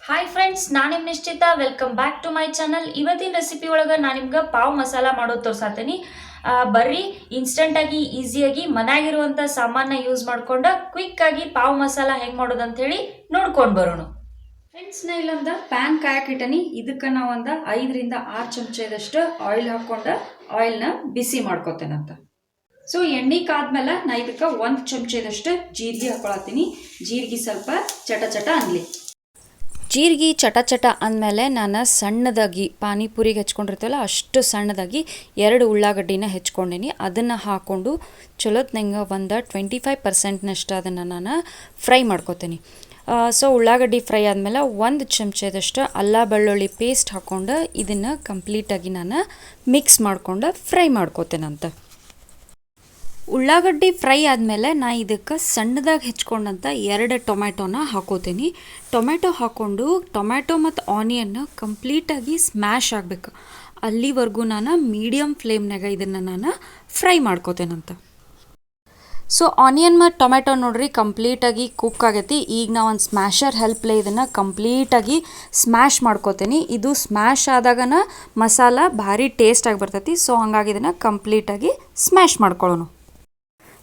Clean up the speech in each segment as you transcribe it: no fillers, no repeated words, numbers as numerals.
Hi friends, ನಾನು ನಿಮ್ಮ Nishchita. Welcome back to my channel. ಇವತ್ತಿನ ರೆಸಿಪಿ ಒಳಗೆ ನಾನು ನಿಮ್ಗೆ ಪಾವ್ ಮಸಾಲ ಮಾಡೋದು ತೋರ್ಸಾತೀನಿ. ಬರ್ರಿ ಇನ್ಸ್ಟೆಂಟಾಗಿ ಈಸಿಯಾಗಿ ಮನ್ಯಾಗಿರುವಂಥ ಸಾಮಾನ ಯೂಸ್ ಮಾಡ್ಕೊಂಡು ಕ್ವಿಕ್ಕಾಗಿ ಪಾವ್ ಮಸಾಲ ಹೆಂಗೆ ಮಾಡೋದು ಅಂತ ಹೇಳಿ ನೋಡ್ಕೊಂಡು ಬರೋಣ. ಫ್ರೆಂಡ್ಸ್, ನಾ ಇಲ್ಲೊಂದು ಪ್ಯಾನ್ ಕಾಯಕ್ಕಿಟ್ಟನಿ. ಇದಕ್ಕೆ ನಾವು ಒಂದು 5-6 ಚಮಚದಷ್ಟು ಆಯಿಲ್ ಹಾಕ್ಕೊಂಡು ಆಯಿಲ್ನ ಬಿಸಿ ಮಾಡ್ಕೊತೇನಂತ. ಸೊ ಎಣ್ಣೆ ಕಾದ್ಮೇಲೆ ನಾ ಇದಕ್ಕೆ 1 ಚಮಚದಷ್ಟು ಜೀರಿಗೆ ಹಾಕೊಳತ್ತೀನಿ. ಜೀರಿಗೆ ಸ್ವಲ್ಪ ಚಟ ಚಟ ಅನ್ಲಿ. ಜೀರಿಗೆ ಚಟ ಚಟ ಅಂದಮೇಲೆ ನಾನು ಸಣ್ಣದಾಗಿ ಪಾನಿಪುರಿಗೆ ಹೆಚ್ಕೊಂಡಿರ್ತೀವಲ್ಲ ಅಷ್ಟು ಸಣ್ಣದಾಗಿ 2 ಉಳ್ಳಾಗಡ್ಡಿನ ಹೆಚ್ಕೊಂಡೀನಿ. ಅದನ್ನು ಹಾಕ್ಕೊಂಡು ಚಲೋತ್ನಂಗೆ ಒಂದು 25% ಅದನ್ನು ನಾನು ಫ್ರೈ ಮಾಡ್ಕೊತೀನಿ. ಸೊ ಉಳ್ಳಾಗಡ್ಡಿ ಫ್ರೈ ಆದಮೇಲೆ 1 ಚಮಚದಷ್ಟು ಅಲ್ಲ ಬೆಳ್ಳುಳ್ಳಿ ಪೇಸ್ಟ್ ಹಾಕ್ಕೊಂಡು ಇದನ್ನು ಕಂಪ್ಲೀಟಾಗಿ ನಾನು ಮಿಕ್ಸ್ ಮಾಡ್ಕೊಂಡು ಫ್ರೈ ಮಾಡ್ಕೋತೇನಂತ. ಉಳ್ಳಾಗಡ್ಡಿ ಫ್ರೈ ಆದಮೇಲೆ ನಾ ಇದಕ್ಕೆ ಸಣ್ಣದಾಗಿ ಹೆಚ್ಕೊಂಡಂಥ 2 ಟೊಮ್ಯಾಟೋನ ಹಾಕೋತೀನಿ. ಟೊಮ್ಯಾಟೊ ಹಾಕ್ಕೊಂಡು ಟೊಮ್ಯಾಟೊ ಮತ್ತು ಆನಿಯನ್ನ ಕಂಪ್ಲೀಟಾಗಿ ಸ್ಮ್ಯಾಶ್ ಆಗಬೇಕು. ಅಲ್ಲಿವರೆಗೂ ನಾನು ಮೀಡಿಯಮ್ ಫ್ಲೇಮ್ನಾಗ ಇದನ್ನು ನಾನು ಫ್ರೈ ಮಾಡ್ಕೋತೇನಂತ. ಸೊ ಆನಿಯನ್ ಮತ್ತು ಟೊಮ್ಯಾಟೊ ನೋಡ್ರಿ ಕಂಪ್ಲೀಟಾಗಿ ಕುಕ್ ಆಗೈತಿ. ಈಗ ನಾ ಒಂದು ಸ್ಮ್ಯಾಶರ್ ಹೆಲ್ಪ್ಲೇ ಇದನ್ನು ಕಂಪ್ಲೀಟಾಗಿ ಸ್ಮ್ಯಾಶ್ ಮಾಡ್ಕೋತೀನಿ. ಇದು ಸ್ಮ್ಯಾಶ್ ಆದಾಗನ ಮಸಾಲ ಭಾರಿ ಟೇಸ್ಟಾಗಿ ಬರ್ತೈತಿ. ಸೊ ಹಾಗಾಗಿ ಇದನ್ನು ಕಂಪ್ಲೀಟಾಗಿ ಸ್ಮ್ಯಾಶ್ ಮಾಡ್ಕೊಳ್ಳೋಣ.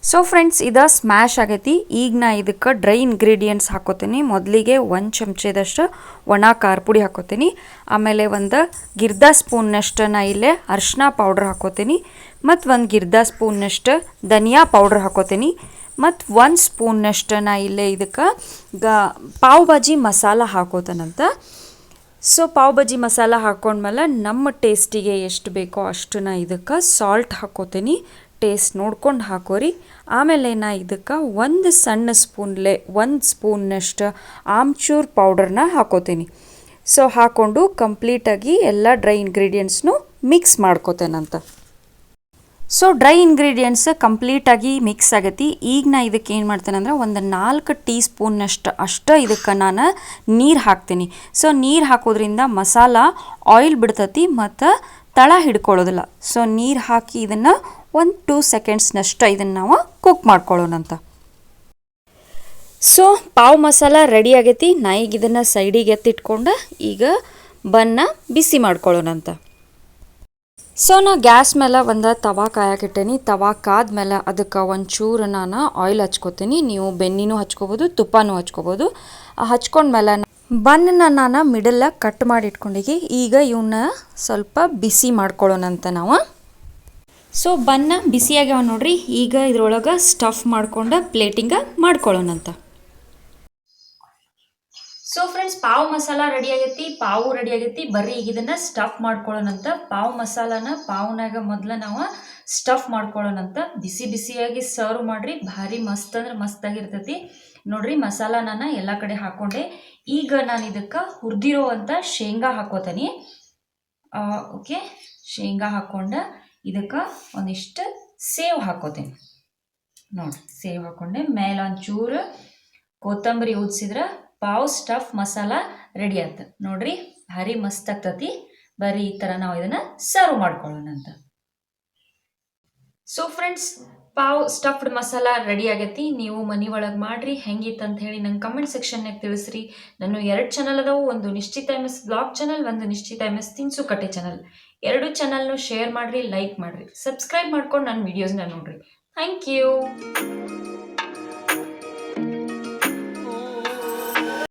ಸೊ ಫ್ರೆಂಡ್ಸ್, ಇದು ಸ್ಮ್ಯಾಶ್ ಆಗೈತಿ. ಈಗ ನಾ ಇದಕ್ಕೆ ಡ್ರೈ ಇಂಗ್ರೀಡಿಯೆಂಟ್ಸ್ ಹಾಕೋತೀನಿ. ಮೊದಲಿಗೆ 1 ಚಮಚದಷ್ಟು ಒಣ ಖಾರ ಪುಡಿ ಹಾಕೋತೀನಿ. ಆಮೇಲೆ ಒಂದು ಗಿರ್ದ ಸ್ಪೂನ್ನಷ್ಟು ನಾ ಇಲ್ಲೇ ಅರಿಶಿನ ಪೌಡ್ರ್ ಹಾಕೋತೀನಿ. ಮತ್ತು 1 ಗಿರ್ದ ಸ್ಪೂನ್ನಷ್ಟು ಧನಿಯಾ ಪೌಡ್ರ್ ಹಾಕೋತೀನಿ. ಮತ್ತು 1 ಸ್ಪೂನ್ನಷ್ಟು ನಾ ಇಲ್ಲೇ ಇದಕ್ಕೆ ಪಾವ್ ಭಾಜಿ ಮಸಾಲ ಹಾಕೋತೇನಂತ. ಸೊ ಪಾವ್ ಭಾಜಿ ಮಸಾಲ ಹಾಕ್ಕೊಂಡ್ಮೇಲೆ ನಮ್ಮ ಟೇಸ್ಟಿಗೆ ಎಷ್ಟು ಬೇಕೋ ಅಷ್ಟು ನಾ ಇದಕ್ಕೆ ಸಾಲ್ಟ್ ಹಾಕೋತೀನಿ. ಟೇಸ್ಟ್ ನೋಡ್ಕೊಂಡು ಹಾಕೋರಿ. ಆಮೇಲೆ ನಾ ಇದಕ್ಕೆ 1 ಸಣ್ಣ ಸ್ಪೂನ್ಲೆ 1 ಸ್ಪೂನ್ನಷ್ಟು ಆಮ್ಚೂರ್ ಪೌಡರ್ನ ಹಾಕೋತೀನಿ. ಸೊ ಹಾಕ್ಕೊಂಡು ಕಂಪ್ಲೀಟಾಗಿ ಎಲ್ಲ ಡ್ರೈ ಇಂಗ್ರೀಡಿಯೆಂಟ್ಸ್ನು ಮಿಕ್ಸ್ ಮಾಡ್ಕೋತೇನಂತ. ಸೊ ಡ್ರೈ ಇಂಗ್ರೀಡಿಯೆಂಟ್ಸ್ ಕಂಪ್ಲೀಟಾಗಿ ಮಿಕ್ಸ್ ಆಗೈತಿ. ಈಗ ನಾ ಇದಕ್ಕೆ ಏನು ಮಾಡ್ತೇನೆ ಅಂದರೆ ಒಂದು 4 ಟೀ ಸ್ಪೂನ್ನಷ್ಟು ಅಷ್ಟು ಇದಕ್ಕೆ ನಾನು ನೀರು ಹಾಕ್ತೀನಿ. ಸೊ ನೀರು ಹಾಕೋದ್ರಿಂದ ಮಸಾಲ ಆಯಿಲ್ ಬಿಡ್ತತಿ ಮತ್ತು ತಳ ಹಿಡ್ಕೊಳ್ಳೋದಿಲ್ಲ. ಸೊ ನೀರು ಹಾಕಿ ಇದನ್ನು 1-2 ಸೆಕೆಂಡ್ಸ್ನಷ್ಟು ಇದನ್ನು ನಾವು ಕುಕ್ ಮಾಡ್ಕೊಳ್ಳೋಣಂತ. ಸೊ ಪಾವ್ ಮಸಾಲ ರೆಡಿ ಆಗೈತಿ. ನಾ ಈಗ ಇದನ್ನು ಸೈಡಿಗೆ ಎತ್ತಿಟ್ಕೊಂಡು ಈಗ ಬನ್ನ ಬಿಸಿ ಮಾಡ್ಕೊಳ್ಳೋಣಂತ. ಸೊ ನಾ ಗ್ಯಾಸ್ ಮೇಲೆ ಒಂದು ತವಾ ಕಾಯಕ್ಕಿಟ್ಟೇನಿ. ತವಾ ಕಾದ್ಮೇಲೆ ಅದಕ್ಕೆ ಒಂಚೂರು ನಾನು ಆಯಿಲ್ ಹಚ್ಕೋತೀನಿ. ನೀವು ಬೆಣ್ಣೆನೂ ಹಚ್ಕೋಬೋದು, ತುಪ್ಪನೂ ಹಚ್ಕೋಬೋದು. ಹಚ್ಕೊಂಡ್ಮೇಲೆ ಬನ್ನನ್ನು ನಾನು ಮಿಡಲ್ಲ ಕಟ್ ಮಾಡಿ ಇಟ್ಕೊಂಡಿಗೆ. ಈಗ ಇವನ್ನ ಸ್ವಲ್ಪ ಬಿಸಿ ಮಾಡ್ಕೊಳ್ಳೋಣಂತ ನಾವು. ಸೊ ಬನ್ನ ಬಿಸಿಯಾಗ್ಯಾವ ನೋಡ್ರಿ. ಈಗ ಇದ್ರೊಳಗೆ ಸ್ಟಫ್ ಮಾಡ್ಕೊಂಡು ಪ್ಲೇಟಿಂಗ ಮಾಡ್ಕೊಳ್ಳೋಣಂತ. So friends, pav masala ready ಆಗೈತಿ, ಪಾವು ರೆಡಿ ಆಗೈತಿ. ಬರ್ರಿ ಈಗ ಇದನ್ನ ಸ್ಟಫ್ ಮಾಡ್ಕೊಳ್ಳೋಣಂತ. ಪಾವ್ ಮಸಾಲಾನ ಪಾವ್ನಾಗ ಮೊದಲ ನಾವು ಸ್ಟಫ್ ಮಾಡ್ಕೊಳ್ಳೋಣಂತ. ಬಿಸಿ ಬಿಸಿಯಾಗಿ ಸರ್ವ್ ಮಾಡ್ರಿ. ಭಾರಿ ಮಸ್ತ್ ಅಂದ್ರೆ ಮಸ್ತಾಗಿರ್ತೈತಿ ನೋಡ್ರಿ. ಮಸಾಲ ನಾನು ಎಲ್ಲ ಕಡೆ ಹಾಕೊಂಡೆ. ಈಗ ನಾನು ಇದಕ್ಕೆ ಹುರಿದಿರೋವಂಥ ಶೇಂಗಾ ಹಾಕೋತೀನಿ. ಓಕೆ, ಶೇಂಗಾ ಹಾಕೊಂಡೆ ಇದಕ್ಕೆ ಒಂದಿಷ್ಟು ಸೇವ್ ಹಾಕೋತೀನಿ. ನೋಡ್ರಿ, ಸೇವ್ ಹಾಕೊಂಡೆ. ಮೇಲೆ ಒಂಚೂರು ಕೊತ್ತಂಬರಿ ಉದಿಸಿದ್ರೆ ಪಾವ್ ಸ್ಟಫ್ ಮಸಾಲ ರೆಡಿ ಆಗ್ತದೆ ನೋಡ್ರಿ. ಭಾರಿ ಮಸ್ತ್ ಆಗ್ತತಿ. ಬರ್ರಿ ಈ ಥರ ನಾವು ಇದನ್ನು ಸರ್ವ್ ಮಾಡ್ಕೊಳ್ಳೋಣಂತ. So friends, pav stuffed masala ready ಆಗೈತಿ. ನೀವು ಮನೆ ಒಳಗೆ ಮಾಡ್ರಿ. ಹೆಂಗಿತ್ತು ಅಂತ ಹೇಳಿ ನಂಗೆ ಕಮೆಂಟ್ ಸೆಕ್ಷನ್ನಾಗ ತಿಳಿಸ್ರಿ. ನಾನು 2 ಚಾನಲ್ ಅದಾವು. ಒಂದು ನಿಶ್ಚಿತ MS ಬ್ಲಾಗ್ ಚಾನಲ್, ಒಂದು ನಿಶ್ಚಿತ MS ತಿನಿಸು ಕಟ್ಟೆ ಚಾನಲ್. 2 ಚಾನಲ್ನು ಶೇರ್ ಮಾಡಿರಿ, ಲೈಕ್ ಮಾಡಿರಿ, ಸಬ್ಸ್ಕ್ರೈಬ್ ಮಾಡ್ಕೊಂಡು ನನ್ನ ವೀಡಿಯೋಸ್ನ ನೋಡ್ರಿ. Thank you.